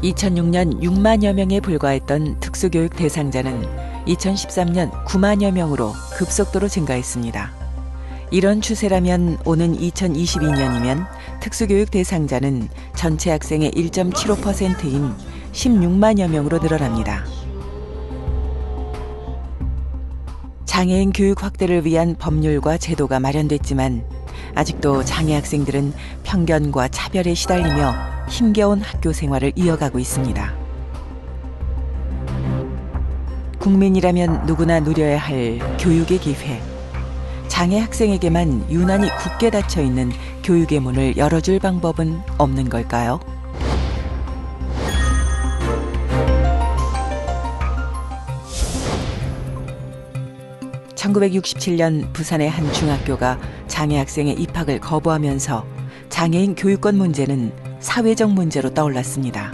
2006년 6만여 명에 불과했던 특수교육 대상자는 2013년 9만여 명으로 급속도로 증가했습니다. 이런 추세라면 오는 2022년이면 특수교육 대상자는 전체 학생의 1.75%인 16만여 명으로 늘어납니다. 장애인 교육 확대를 위한 법률과 제도가 마련됐지만 아직도 장애 학생들은 편견과 차별에 시달리며 힘겨운 학교 생활을 이어가고 있습니다. 국민이라면 누구나 누려야 할 교육의 기회. 장애 학생에게만 유난히 굳게 닫혀 있는 교육의 문을 열어줄 방법은 없는 걸까요? (1967년) 부산의 한 중학교가 장애 학생의 입학을 거부하면서 장애인 교육권 문제는 사회적 문제로 떠올랐습니다.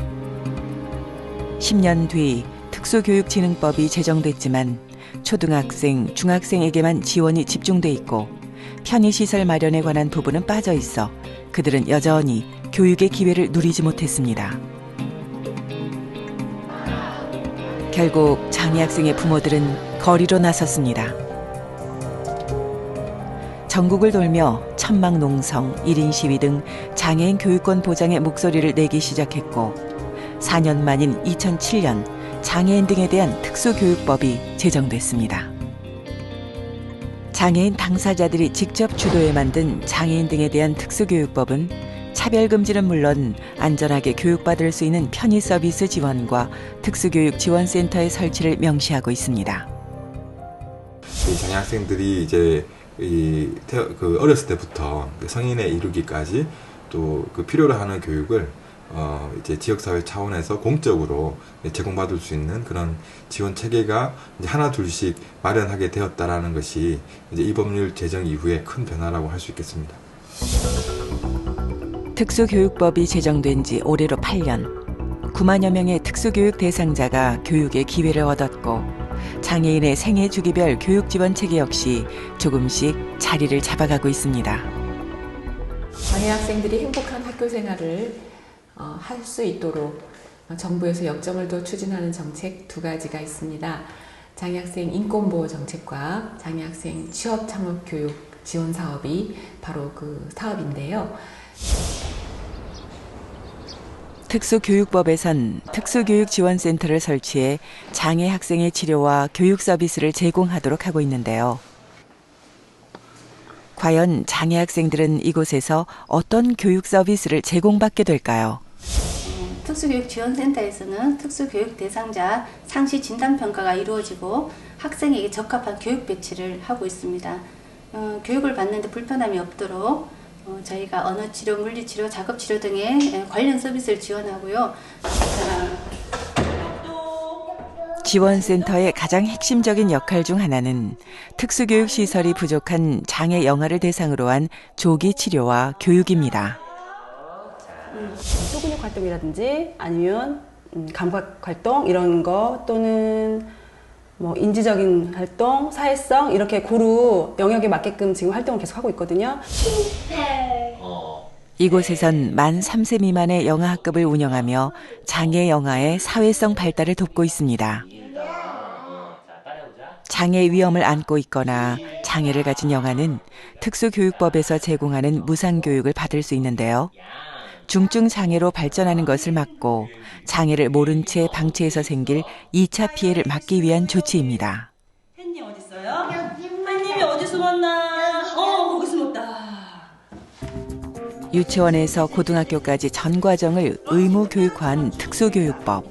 10년 뒤 특수교육진흥법이 제정됐지만 초등학생, 중학생에게만 지원이 집중돼 있고 편의시설 마련에 관한 부분은 빠져 있어 그들은 여전히 교육의 기회를 누리지 못했습니다. 결국 장애 학생의 부모들은 거리로 나섰습니다. 전국을 돌며 천막농성, 1인 시위 등 장애인 교육권 보장의 목소리를 내기 시작했고 4년 만인 2007년 장애인 등에 대한 특수교육법이 제정됐습니다. 장애인 당사자들이 직접 주도해 만든 장애인 등에 대한 특수교육법은 차별금지는 물론 안전하게 교육받을 수 있는 편의서비스 지원과 특수교육지원센터의 설치를 명시하고 있습니다. 장애 학생들이 이제 어렸을 때부터 성인에 이르기까지 또 그 필요로 하는 교육을 이제 지역사회 차원에서 공적으로 제공받을 수 있는 그런 지원 체계가 이제 하나 둘씩 마련하게 되었다라는 것이 이제 이 법률 제정 이후에 큰 변화라고 할 수 있겠습니다. 특수교육법이 제정된 지 올해로 8년, 9만여 명의 특수교육 대상자가 교육의 기회를 얻었고 장애인의 생애 주기별 교육 지원 체계 역시 조금씩 자리를 잡아가고 있습니다. 장애 학생들이 행복한 학교 생활을 할 수 있도록 정부에서 역점을 둬 추진하는 정책 두 가지가 있습니다. 장애학생 인권보호 정책과 장애학생 취업 창업 교육 지원 사업이 바로 그 사업인데요. 특수교육법에선 특수교육지원센터를 설치해 장애 학생의 치료와 교육 서비스를 제공하도록 하고 있는데요. 과연 장애 학생들은 이곳에서 어떤 교육 서비스를 제공받게 될까요? 특수교육지원센터에서는 특수교육 대상자 상시 진단평가가 이루어지고 학생에게 적합한 교육 배치를 하고 있습니다. 교육을 받는데 불편함이 없도록 저희가 언어치료, 물리치료, 작업치료 등의 관련 서비스를 지원하고요. 지원센터의 가장 핵심적인 역할 중 하나는 특수교육시설이 부족한 장애 영아를 대상으로 한 조기 치료와 교육입니다. 소근육 활동이라든지 아니면 감각 활동 이런 거 또는 뭐 인지적인 활동, 사회성 이렇게 고루 영역에 맞게끔 지금 활동을 계속 하고 있거든요. 이곳에선 만 3세 미만의 영아학급을 운영하며 장애 영아의 사회성 발달을 돕고 있습니다. 장애 위험을 안고 있거나 장애를 가진 영아는 특수교육법에서 제공하는 무상교육을 받을 수 있는데요. 중증 장애로 발전하는 것을 막고 장애를 모른 채 방치해서 생길 2차 피해를 막기 위한 조치입니다. 햇님 어디 있어요? 햇님이 어디 숨었나? 거기 숨었다. 유치원에서 고등학교까지 전 과정을 의무 교육화한 특수교육법.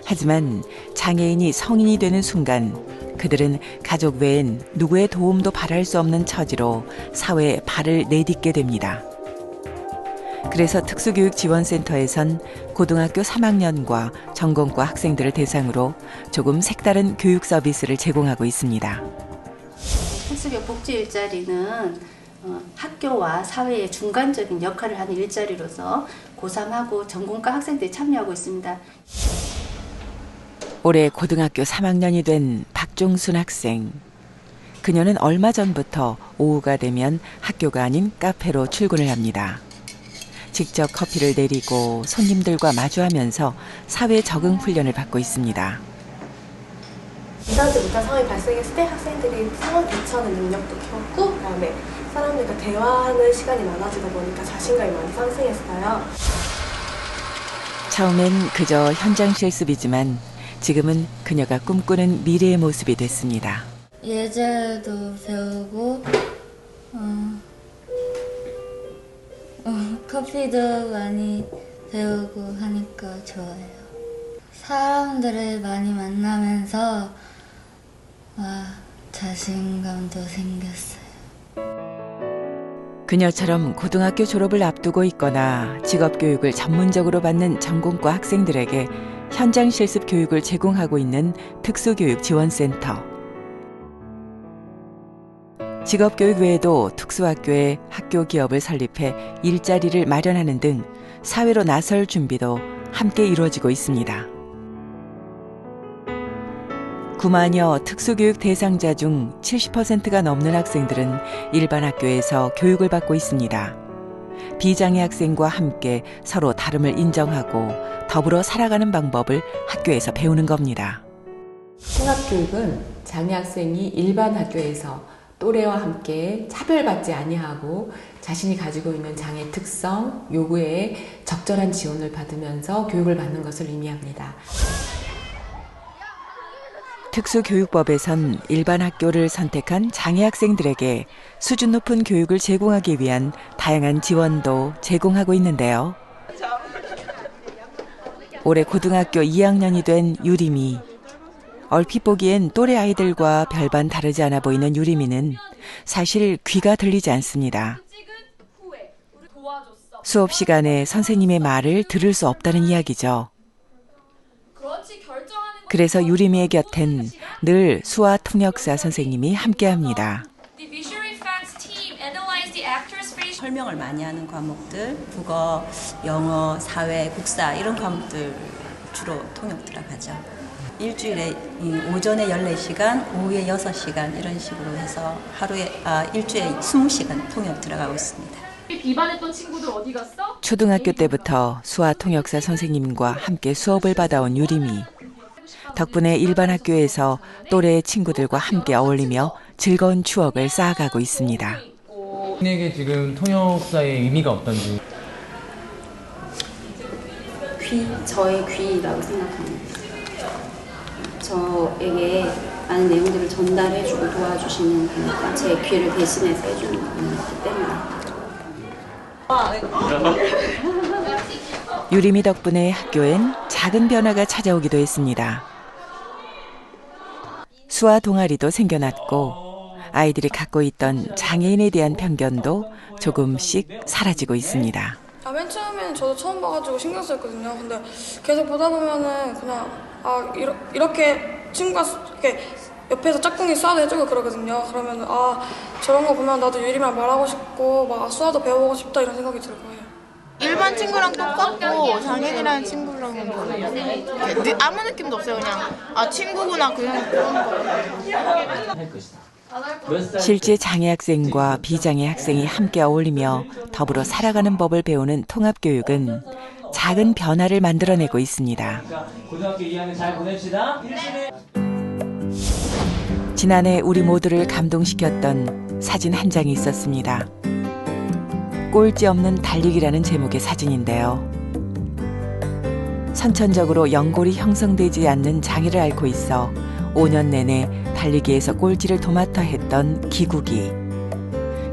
하지만 장애인이 성인이 되는 순간 그들은 가족 외엔 누구의 도움도 바랄 수 없는 처지로 사회에 발을 내딛게 됩니다. 그래서 특수교육지원센터에선 고등학교 3학년과 전공과 학생들을 대상으로 조금 색다른 교육 서비스를 제공하고 있습니다. 특수교육 복지 일자리는 학교와 사회의 중간적인 역할을 하는 일자리로서 고3하고 전공과 학생들이 참여하고 있습니다. 올해 고등학교 3학년이 된 박종순 학생. 그녀는 얼마 전부터 오후가 되면 학교가 아닌 카페로 출근을 합니다. 직접 커피를 내리고 손님들과 마주하면서 사회 적응 훈련을 받고 있습니다. 예상치 못한 상황이 발생했을 때 학생들이 상황 대처하는 능력도 키웠고, 그다음에 사람들과 대화하는 시간이 많아지다 보니까 자신감이 많이 상승했어요. 처음엔 그저 현장 실습이지만 지금은 그녀가 꿈꾸는 미래의 모습이 됐습니다. 예절도 배우고 커피도 많이 배우고 하니까 좋아요. 사람들을 많이 만나면서 자신감도 생겼어요. 그녀처럼 고등학교 졸업을 앞두고 있거나 직업교육을 전문적으로 받는 전공과 학생들에게 현장 실습 교육을 제공하고 있는 특수교육지원센터. 직업교육 외에도 특수학교에 학교 기업을 설립해 일자리를 마련하는 등 사회로 나설 준비도 함께 이루어지고 있습니다. 9만여 특수교육 대상자 중 70%가 넘는 학생들은 일반 학교에서 교육을 받고 있습니다. 비장애 학생과 함께 서로 다름을 인정하고 더불어 살아가는 방법을 학교에서 배우는 겁니다. 통합교육은 장애 학생이 일반 학교에서 또래와 함께 차별받지 아니하고 자신이 가지고 있는 장애 특성, 요구에 적절한 지원을 받으면서 교육을 받는 것을 의미합니다. 특수교육법에선 일반 학교를 선택한 장애 학생들에게 수준 높은 교육을 제공하기 위한 다양한 지원도 제공하고 있는데요. 올해 고등학교 2학년이 된 유림이. 얼핏 보기엔 또래 아이들과 별반 다르지 않아 보이는 유림이는 사실 귀가 들리지 않습니다. 수업 시간에 선생님의 말을 들을 수 없다는 이야기죠. 그래서 유림이의 곁엔 늘 수화 통역사 선생님이 함께합니다. 설명을 많이 하는 과목들, 국어, 영어, 사회, 국사 이런 과목들 주로 통역 들어가죠. 일주일에 오전에 14시간, 오후에 6시간 이런 식으로 해서 일주일에 20시간 통역 들어가고 있습니다. 비반했던 친구들 어디 갔어? 초등학교 때부터 수화 통역사 선생님과 함께 수업을 받아온 유림이. 덕분에 일반 학교에서 또래 친구들과 함께 어울리며 즐거운 추억을 쌓아가고 있습니다. 본인에게 지금 통역사의 의미가 어떤지. 저의 귀라고 생각합니다. 저에게 많은 내용들을 전달해주고 도와주시는 분이니까 제 귀를 대신해서 해주는 분이기 때문에. 유림이 덕분에 학교엔 작은 변화가 찾아오기도 했습니다. 수화 동아리도 생겨났고 아이들이 갖고 있던 장애인에 대한 편견도 조금씩 사라지고 있습니다. 맨 처음에는 저도 처음 봐가지고 신경 쓰였거든요. 근데 계속 보다 보면은 그냥 이렇게 친구가 이렇게 옆에서 짝꿍이 수화도 해주고 그러거든요. 그러면은 저런 거 보면 나도 유림이랑 말하고 싶고 막 수화도 배워보고 싶다 이런 생각이 들 거예요. 일반 친구랑 똑같고 장애인이라는 친구랑은 아무 느낌도 없어요. 그냥 친구구나 그런 거. 실제 장애 학생과 비장애 학생이 함께 어울리며 더불어 살아가는 법을 배우는 통합교육은 작은 변화를 만들어내고 있습니다. 고등학교 2학년 잘 보냅시다. 지난해 우리 모두를 감동시켰던 사진 한 장이 있었습니다. 꼴찌 없는 달리기라는 제목의 사진인데요. 선천적으로 연골이 형성되지 않는 장애를 앓고 있어 5년 내내 달리기에서 꼴찌를 도맡아 했던 기국이.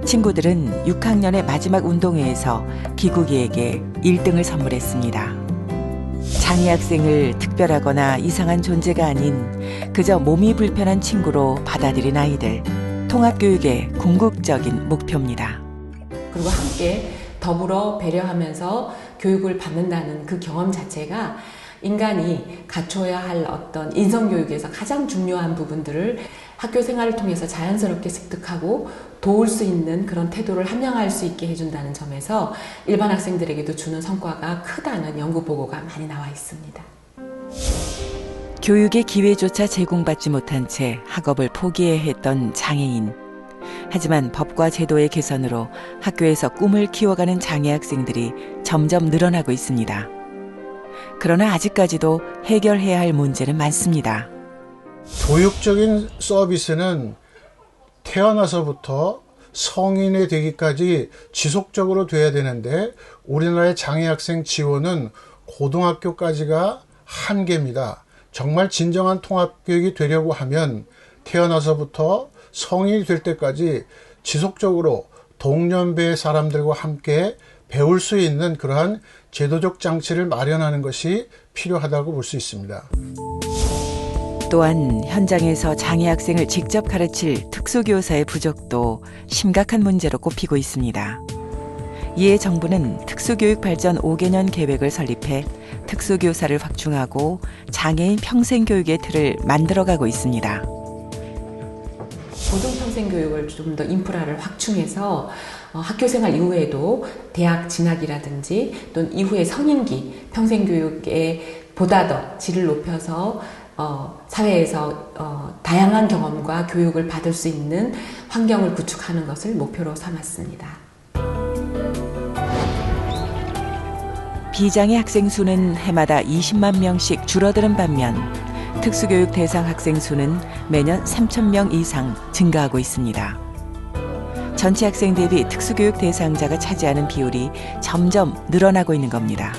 친구들은 6학년의 마지막 운동회에서 기국이에게 1등을 선물했습니다. 장애 학생을 특별하거나 이상한 존재가 아닌 그저 몸이 불편한 친구로 받아들인 아이들. 통합교육의 궁극적인 목표입니다. 그리고 함께 더불어 배려하면서 교육을 받는다는 그 경험 자체가 인간이 갖춰야 할 어떤 인성교육에서 가장 중요한 부분들을 학교 생활을 통해서 자연스럽게 습득하고 도울 수 있는 그런 태도를 함양할 수 있게 해준다는 점에서 일반 학생들에게도 주는 성과가 크다는 연구 보고가 많이 나와 있습니다. 교육의 기회조차 제공받지 못한 채 학업을 포기해야 했던 장애인. 하지만 법과 제도의 개선으로 학교에서 꿈을 키워가는 장애 학생들이 점점 늘어나고 있습니다. 그러나 아직까지도 해결해야 할 문제는 많습니다. 교육적인 서비스는 태어나서부터 성인이 되기까지 지속적으로 돼야 되는데 우리나라의 장애학생 지원은 고등학교까지가 한계입니다. 정말 진정한 통합교육이 되려고 하면 태어나서부터 성인이 될 때까지 지속적으로 동년배의 사람들과 함께 배울 수 있는 그러한 제도적 장치를 마련하는 것이 필요하다고 볼 수 있습니다. 또한 현장에서 장애 학생을 직접 가르칠 특수교사의 부족도 심각한 문제로 꼽히고 있습니다. 이에 정부는 특수교육 발전 5개년 계획을 설립해 특수교사를 확충하고 장애인 평생교육의 틀을 만들어가고 있습니다. 고등평생교육을 좀 더 인프라를 확충해서 학교생활 이후에도 대학 진학이라든지 또는 이후의 성인기 평생교육에 보다 더 질을 높여서 사회에서 다양한 경험과 교육을 받을 수 있는 환경을 구축하는 것을 목표로 삼았습니다. 비장애 학생 수는 해마다 20만 명씩 줄어드는 반면 특수교육 대상 학생 수는 매년 3,000명 이상 증가하고 있습니다. 전체 학생 대비 특수교육 대상자가 차지하는 비율이 점점 늘어나고 있는 겁니다.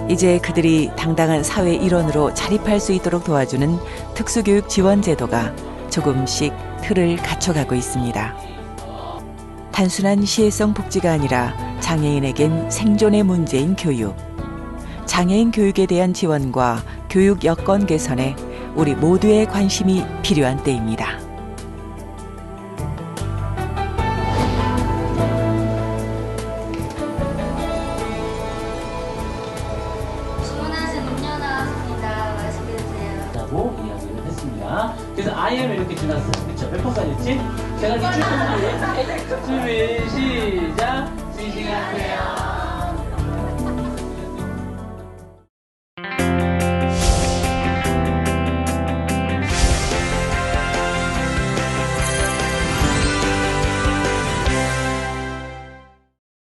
이제 그들이 당당한 사회 일원으로 자립할 수 있도록 도와주는 특수교육 지원 제도가 조금씩 틀을 갖춰가고 있습니다. 단순한 시혜성 복지가 아니라 장애인에겐 생존의 문제인 교육. 장애인 교육에 대한 지원과 교육 여건 개선에 우리 모두의 관심이 필요한 때입니다. 주문하신 음료 나왔습니다. 맛있게 드세요. 라고 이야기를 했습니다. 그래서 IM을 이렇게 지났어요. 그쵸? 몇 번까지였지? 제가 이제 준비 시작! 싱싱하세요.